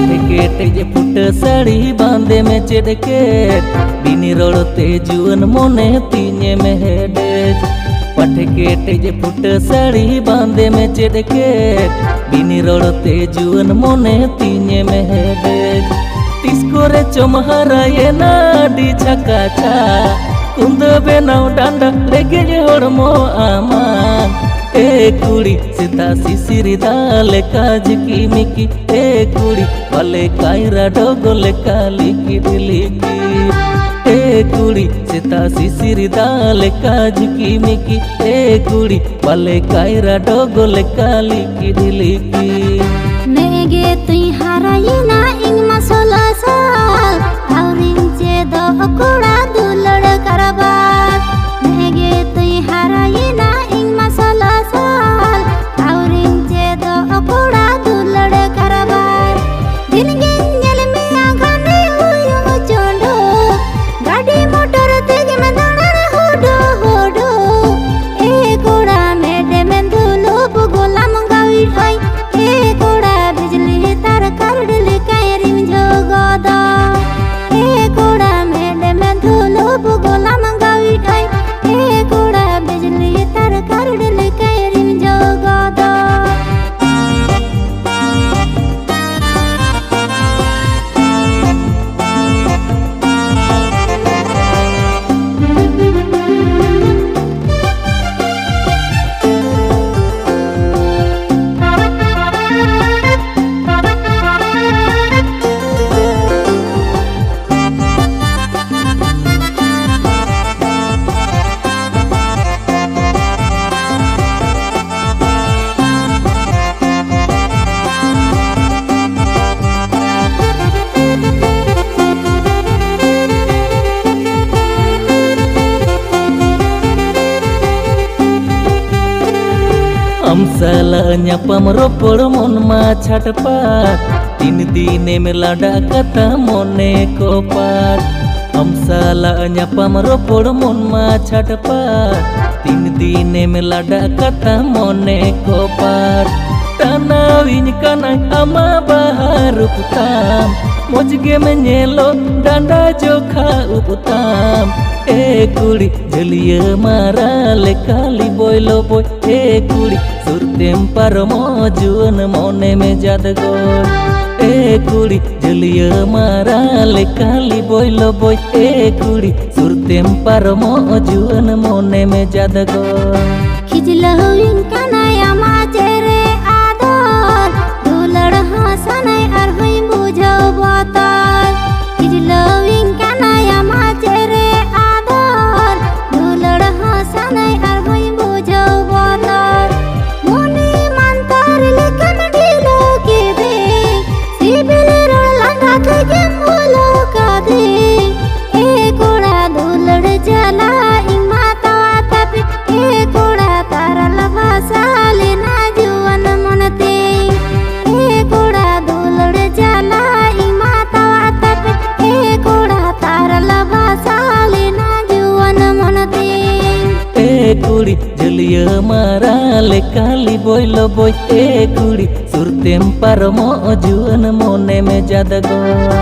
पटकेट जे foot sari बांधे में चेडकेट बिनी रोड़ते Juan मोने तीने में हेडेज पटकेट जे फुट साड़ी बांधे में चेडकेट बिनी रोड़ते जुअन मोने तीने में हेडेज तिसकोरे चमहरा ये नाडी छकाचा कुंद बेनाव डांडा लेगे जे होड़मो आमान ए कुड़ी सीता सिसिरी दाले काज की मिकी ए कुड़ी वाले कायरा डोगोले काली की डिलिकी ए कुड़ी सीता सिसिरी दाले काज की मिकी ए कुड़ी वाले कायरा डोगोले काली की डिलिकी नेगे तुई हाराई ना इंग मसोला साल आउरिंग चे दो कुड़ा दुलड़ करबार नेगे तुई हाराई ना इंग मसोला साल आउरिंग चे दो कुड़ा दुलड़ करबार दिन गेंजल में आगाने हुयुम चोंडो गाड़ी मोटर तेगे में दानर होडो होडो ए कुड़ा मेडे में धुलो बुगोलाम गावी आई ए कुड़ा बिजली तार करडले कायरिम जोगोदा ए कुड़ा मेडे में धुलो बुगोलाम गावी आई ए कुड़ा बिजली तार करडले कायरिम जोगोदा साला nyapam ropor mon ma छटपट तीन दिने में लाडा कथा मोने को पाट हम साला nyapam ropor mon ma छटपट तीन दिने में लाडा कथा मोने को पाट tanawin kana ama bahar uputam mojge में nyelo danda jokha uputam ए कुड़ी जलिया मारा ले काली बोलो बोय ए कुड़ी सुरतेम परमो जुअन मोने में जादगोर ए कुड़ी जलिया मारा ले काली बोलो बोय ए कुड़ी सुरतेम परमो जुअन मोने में जादगोर खिजलहुइन कनाया माचेरे आदर दुलड़ हसनै आर होई बुझो बातार खिजलहुइन कनाया माचेरे कुड़ी जलिया मारा ले काली बोलो बोय ए कुड़ी सुरतेम परमो जुअन मोने में जादगोर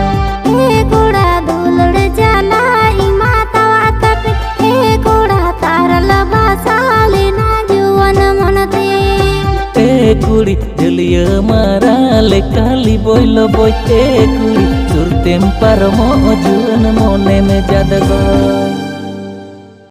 ए कुड़ा दुलड़ जाला ई माता वातप ए कुड़ा तारल भासाले ना जुअन मनते ए कुड़ी जलिया मारा ले काली बोलो बोय ए कुड़ी सुरतेम परमो जुअन मोने में जादगोर।